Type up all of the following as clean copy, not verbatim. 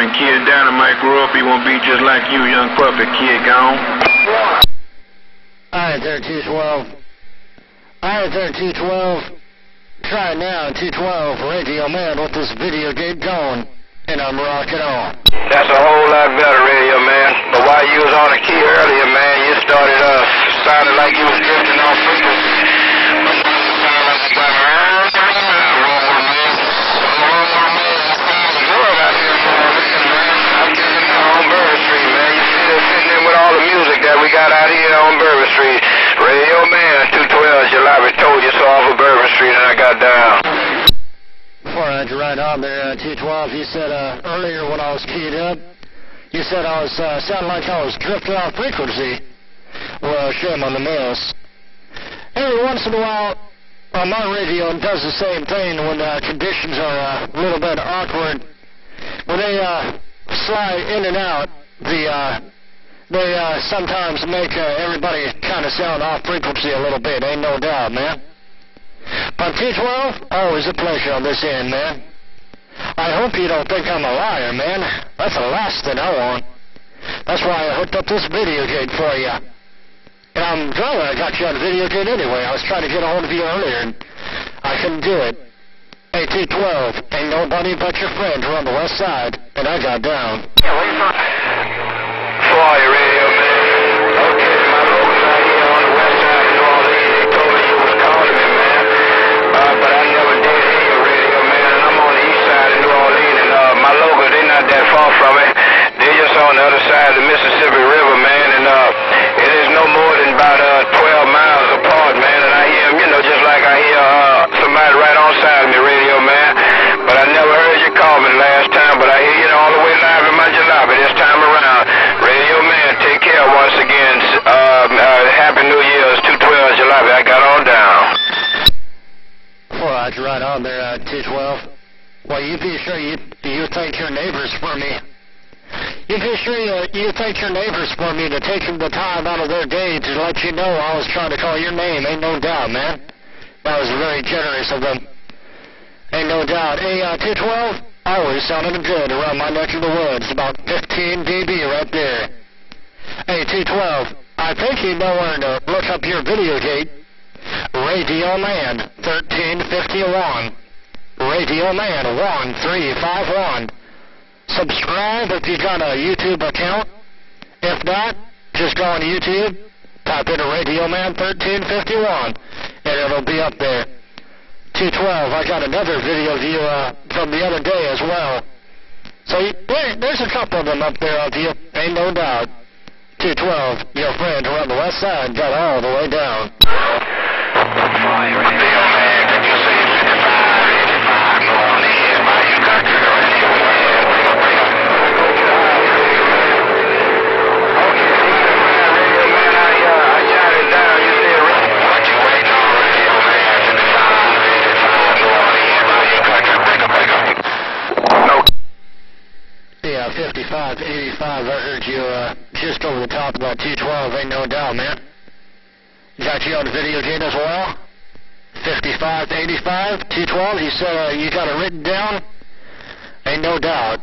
When Kid Dynamite grow up, he won't be just like you, young puppet. Kid gone. Alright there, 212. Alright there, 212. Try it now, 212. Radio Man with this video game going. And I'm rocking on. That's a whole lot better, Radio Man. But while you was on the key earlier, man, you started sounded like you was drifting off frequency. On Bourbon Street, man. You see this fitting in with all the music that we got out here on Bourbon Street. Radio Man, 212, Jalopy told you so off of Bourbon Street, and I got down. Before I had you right on there, 212, you said earlier when I was keyed up, you said I was sounding like I was drifting off frequency. Well, shame on the miss. Every once in a while, my radio does the same thing when conditions are a little bit awkward. When they slide in and out, they sometimes make everybody kind of sound off frequency a little bit, ain't no doubt, man. But 212, always a pleasure on this end, man. I hope you don't think I'm a liar, man. That's the last thing I want. That's why I hooked up this video gate for you. And I'm glad I got you on video gate anyway. I was trying to get a hold of you earlier, and I couldn't do it. Hey, 212, ain't nobody but your friend around the west side, and I got down. Yeah, where you from? For you, Radio Man. Okay, my folks out here on the west side of New Orleans, they told me you was calling me, man. But I never did hear your Radio Man, and I'm on the east side of New Orleans, and my local, they not that far from it. They just on the other side of the Mississippi River, man, and it is no more than about 12 miles apart, man, and I hear them, you know, just like I hear somebody right on side of me, Radio Man. But I never heard you call me the last time, but I hear you all the way live in my jalopy this time around. Radio Man, take care once again. Happy New Year's, 212 jalopy. I got on down. Before I had you right on there, 212. Well, you be sure you thank your neighbors for me. You be sure you thank your neighbors for me to take the time out of their day to let you know I was trying to call your name. Ain't no doubt, man. That was very generous of them. Ain't no doubt. Hey, 212, always sounding good around my neck of the woods. About 15 dB right there. Hey, 212, I think you know where to look up your video gate. Radio Man 1351. Radio Man 1351. Subscribe if you got a YouTube account. If not, just go on YouTube, type in Radio Man 1351, and it'll be up there. 212, I got another video view from the other day as well. So there's a couple of them up there of you, ain't no doubt. 212, your friend around the west side got all the way down. Radio Man, could you say 55, 85 New Orleans, by you got to the Radio Man? Yeah, 55, 85, I heard you just over the top of that 212, ain't no doubt, man. Got you on the video gate as well? 55, 85, 212, you said you got it written down? Ain't no doubt.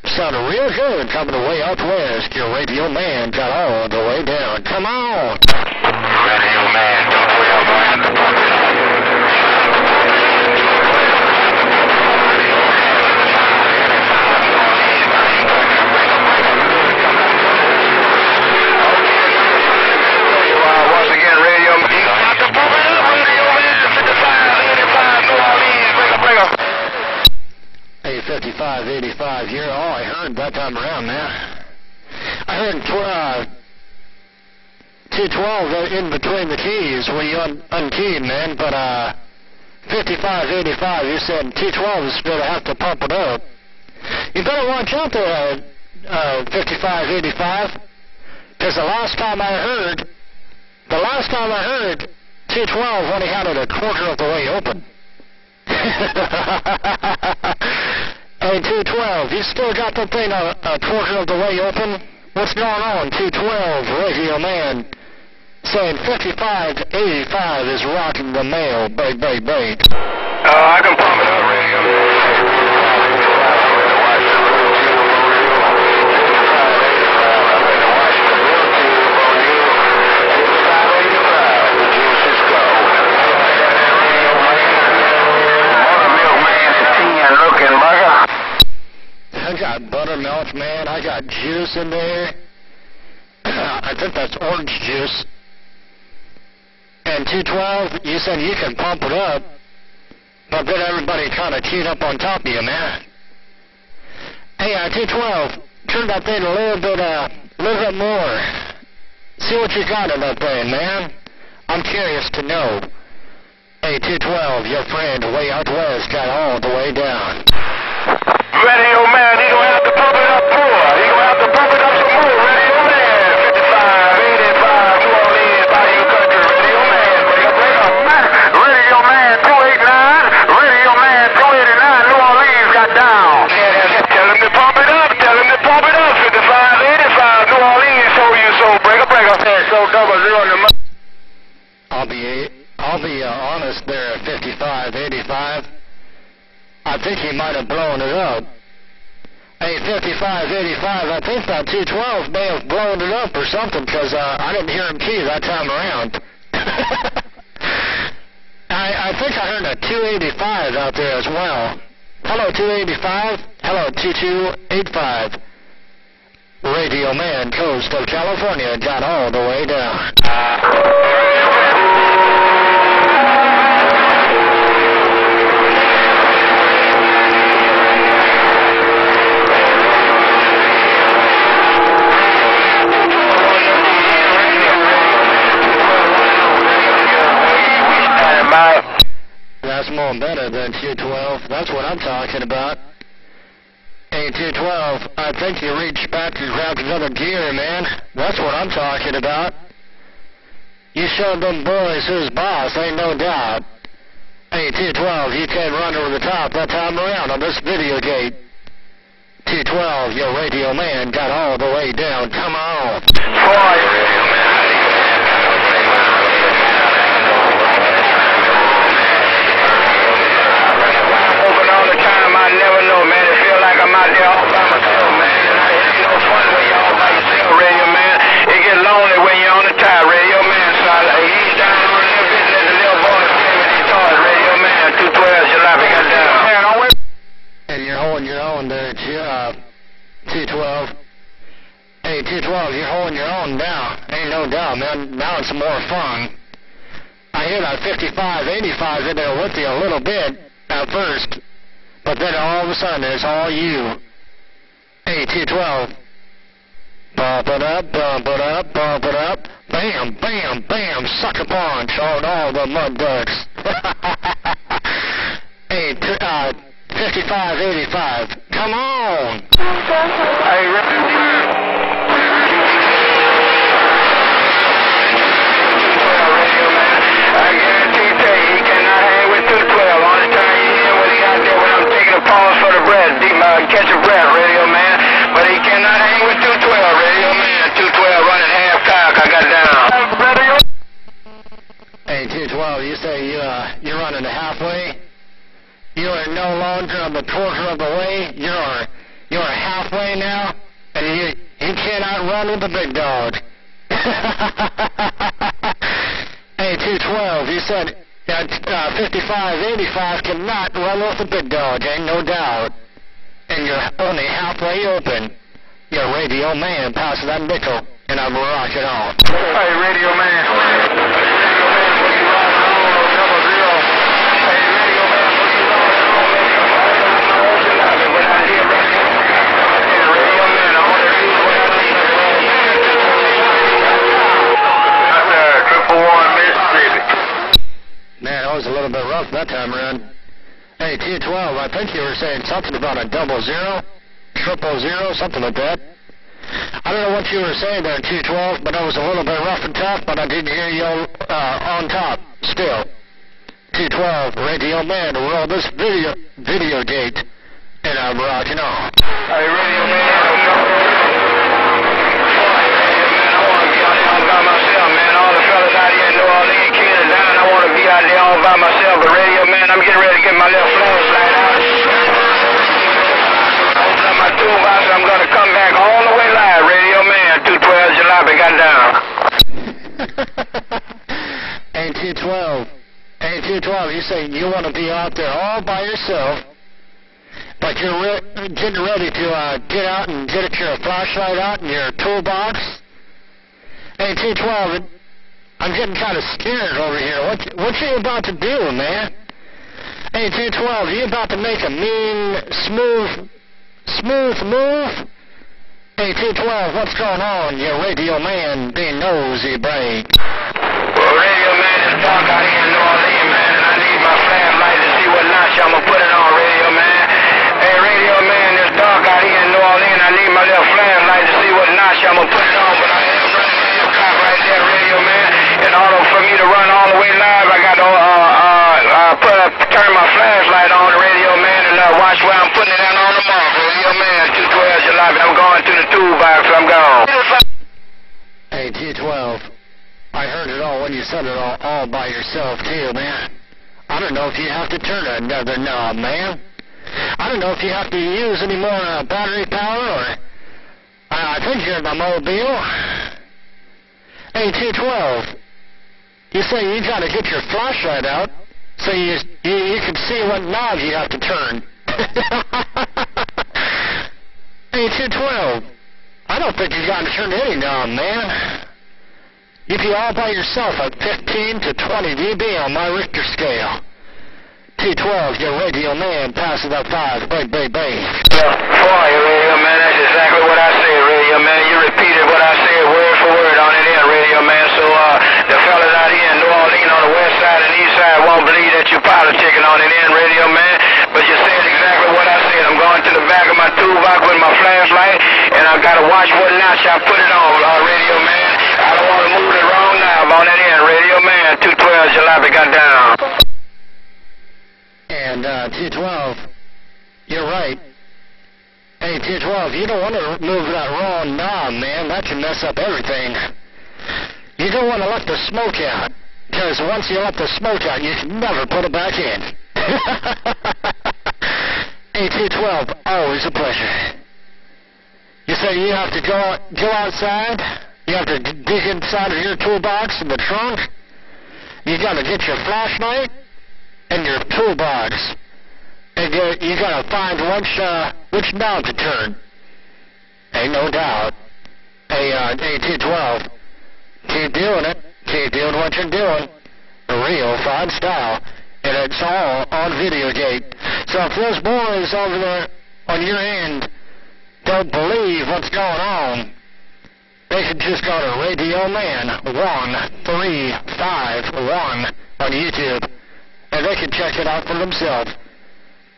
Sounded real good coming away out west. Your Radio Man got all the way down. Come on! Radio Man, 212, Hey, 55, 85, you're all I heard that time around, man. I heard 212 in between the keys when you unkeyed, man, but 55, 85, you said 212 is going to have to pump it up. You better watch out there, 55, 85, because the last time I heard 212 only had it a quarter of the way open. Hey, 212, you still got the thing a quarter of the way open? What's going on? 212, Radio Man, saying 55 to 85 is rocking the mail. Bait, bait, bait. I can pump it up, Radio Man. got buttermilk, man. I got juice in there. I think that's orange juice. And 212, you said you can pump it up, but then everybody trying to cheat up on top of you, man. Hey, 212, turn that thing a little bit more. See what you got in that thing, man. I'm curious to know. Hey, 212, your friend way out west got all the way down. Radio man, you gonna have to pump it up more. You gonna have to pump it up some more. Radio man, 55, 85, New Orleans, Bayou Country. Radio man, break up, man. Radio man, 289. Radio man, 289, New Orleans got down. Tell him to pump it up. Tell him to pump it up. 55, 85, New Orleans, so you so break up. So 00 in the month. I'll be honest there at 55, 85. I think he might have blown it up. Hey, 55, 85, I think that 212 may have blown it up or something, because I didn't hear him key that time around. I think I heard a 285 out there as well. Hello, 285. Hello, 2285. Radio Man, coast of California, got all the way down. That's more better than 212. That's what I'm talking about. Hey, 212, I think you reached back and grabbed another gear, man. That's what I'm talking about. You showed them boys who's boss, ain't no doubt. Hey, 212, you came run over the top that time around on this video gate. 212, your radio man got all the way down. Come on. Boy, radio man. I never know, man. It feel like I'm out there all by myself, man. It's no fun when you're all by yourself, radio man. It gets lonely when you're on the top, radio man. So he's down on the business, the little boy playing with his toys, radio man. 212, Jalopy got down. Man, I'm waiting. And you're holding your own there, 212. Hey, 212, you're holding your own now. Ain't no doubt, man. Now it's more fun. I hear that 55, 85 in there with you a little bit at first. But then all of a sudden, it's all you. Hey, 212. Bump it up, bump it up, bump it up. Bam, bam, bam, sucker punch on all the mud ducks. Hey, 55, 85. Come on. Hey, I guarantee he cannot hang with 212. Only time you hear what he out there when I'm taking a pause for the breath, catch a breath, radio man. But he cannot hang with 212, radio man. 212 running half cock, I got down. Hey, 212, you say you're running halfway? You are no longer on the quarter of the way. You're halfway now, and you cannot run with the big dog. Hey, 212, you said that 55, 85 cannot run with the big dog, ain't no doubt. And you're only halfway open. Your radio man passes that nickel, and I'm rocking on. Hey, radio man. Man, that was a little bit rough that time around. Hey, 212, I think you were saying something about a 00, 000, something like that. I don't know what you were saying there, 212, but that was a little bit rough and tough, but I didn't hear you on top still. 212, Radio Man, roll this video gate, and I'm rocking on. Hey, Radio Man, I want to be out there all by myself, man. All the fellas out here in New Orleans, kids down, I want to be out there all by myself. But Radio Man, I'm getting ready to get my little flashlight out. Open up my toolbox, I'm going to come back all the way live. Radio Man, 212 Jalopy got down. Hey, 212. Hey, 212, you say you want to be out there all by yourself. but you're getting ready to get out and get your flashlight out and your toolbox. Hey, T12, I'm getting kind of scared over here. What you about to do, man? Hey, T12, you about to make a mean, smooth move? Hey, T12, what's going on? Your radio man being nosy break. Well, radio man, it's dark out here in New Orleans, man, and I need my flashlight to see what notch I'm going to put it on, radio man. Hey, radio man, it's dark out here in New Orleans. I need my little flashlight to see what notch I'm going to put it on, but I am running the clock right there, radio man. In order for me to run all the way live, I got to turn my flashlight on, radio man, and watch where I'm putting it on the mark, radio man. 212 July, I'm going to the toolbox, I'm gone. Hey, T12, I heard it all when you said it all by yourself, too, man. I don't know if you have to turn another knob, man. I don't know if you have to use any more battery power, or I think you're in the mobile. Hey, T12, you say you got to get your flashlight out so you can see what knob you have to turn. Hey, T12, I don't think you got to turn any knob, man. You'd be all by yourself at 15 to 20 dB on my Richter scale. T12, your radio man, passing up 5. Bang, bang, bang. Yeah, for you, radio man. That's exactly what I said, radio man. You repeated what I said word for word on it in, radio man. So the fellas out here in New Orleans on the west side and east side won't believe that you're politicking on it in, radio man. But you said exactly what I said. I'm going to the back of my toolbox with my flashlight, and I've got to watch what notch I put it on, radio man. I don't want to move the wrong knob on that end, radio man. 212 Jalopy got down. And T12, you're right. Hey, T12, you don't want to move that wrong knob, man. That can mess up everything. You don't want to let the smoke out, because once you let the smoke out, you can never put it back in. Hey, T12, always a pleasure. You say you have to go outside? You have to dig inside of your toolbox in the trunk? You got to get your flashlight and your toolbox, and you got to find which knob to turn. Ain't no doubt. Hey, T12, keep doing it. Keep doing what you're doing. Real fine style. And it's all on Videogate. So if those boys over there on your end don't believe what's going on, they should just go to Radio Man 1351 on YouTube, and they can check it out for themselves.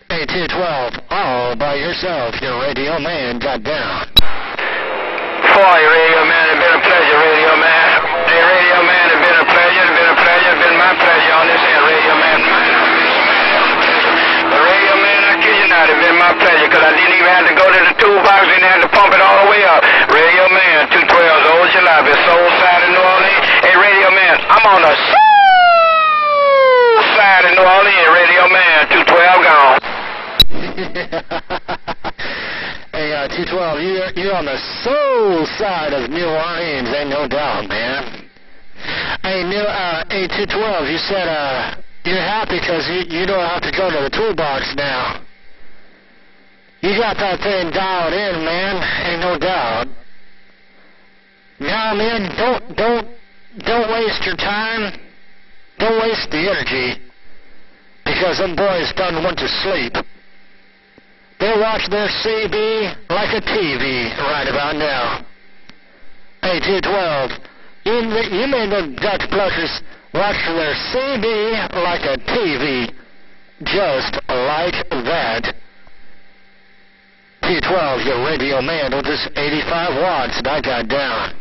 Hey, T12, all by yourself, your Radio Man got down. For you, Radio Man, it's been a pleasure, Radio Man. Hey, Radio Man, it's been a pleasure, it's been my pleasure on this end, Radio Man. But Radio Man, I kid you not, it's been my pleasure, because I didn't even have to go to the toolbox, didn't have to pump it all the way up. Radio Man, 212's Old Jalopy, soul side of New Orleans. Hey, Radio Man, I'm on the soul side of New Orleans, Radio Man, 212 gone. Hey, T12, you're on the soul side of New Orleans, ain't no doubt, man. Hey, T12, you said you're happy because you don't have to go to the toolbox now. You got that thing dialed in, man, ain't no doubt. Now, man, don't waste your time. Don't waste the energy, because them boys done went to sleep. They watch their CB like a TV right about now. Hey, T12, you made the Dutch Blushers watch their CB like a TV, just like that. T12, your Radio Man with this 85 watts that I got down.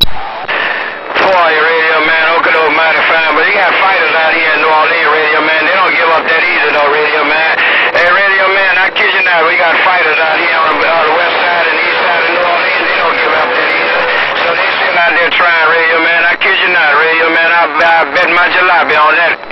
For you, Radio Man, okay, no mighty fine, but you got fighters out here in New Orleans, Radio Man. They don't give up that easy, though, Radio Man. Hey, Radio Man, I kid you not, we got fighters out here on the west side and east side of New Orleans. They don't give up that easy. So they still out there trying, Radio Man. I kid you not, Radio Man. I bet my jalopy on that.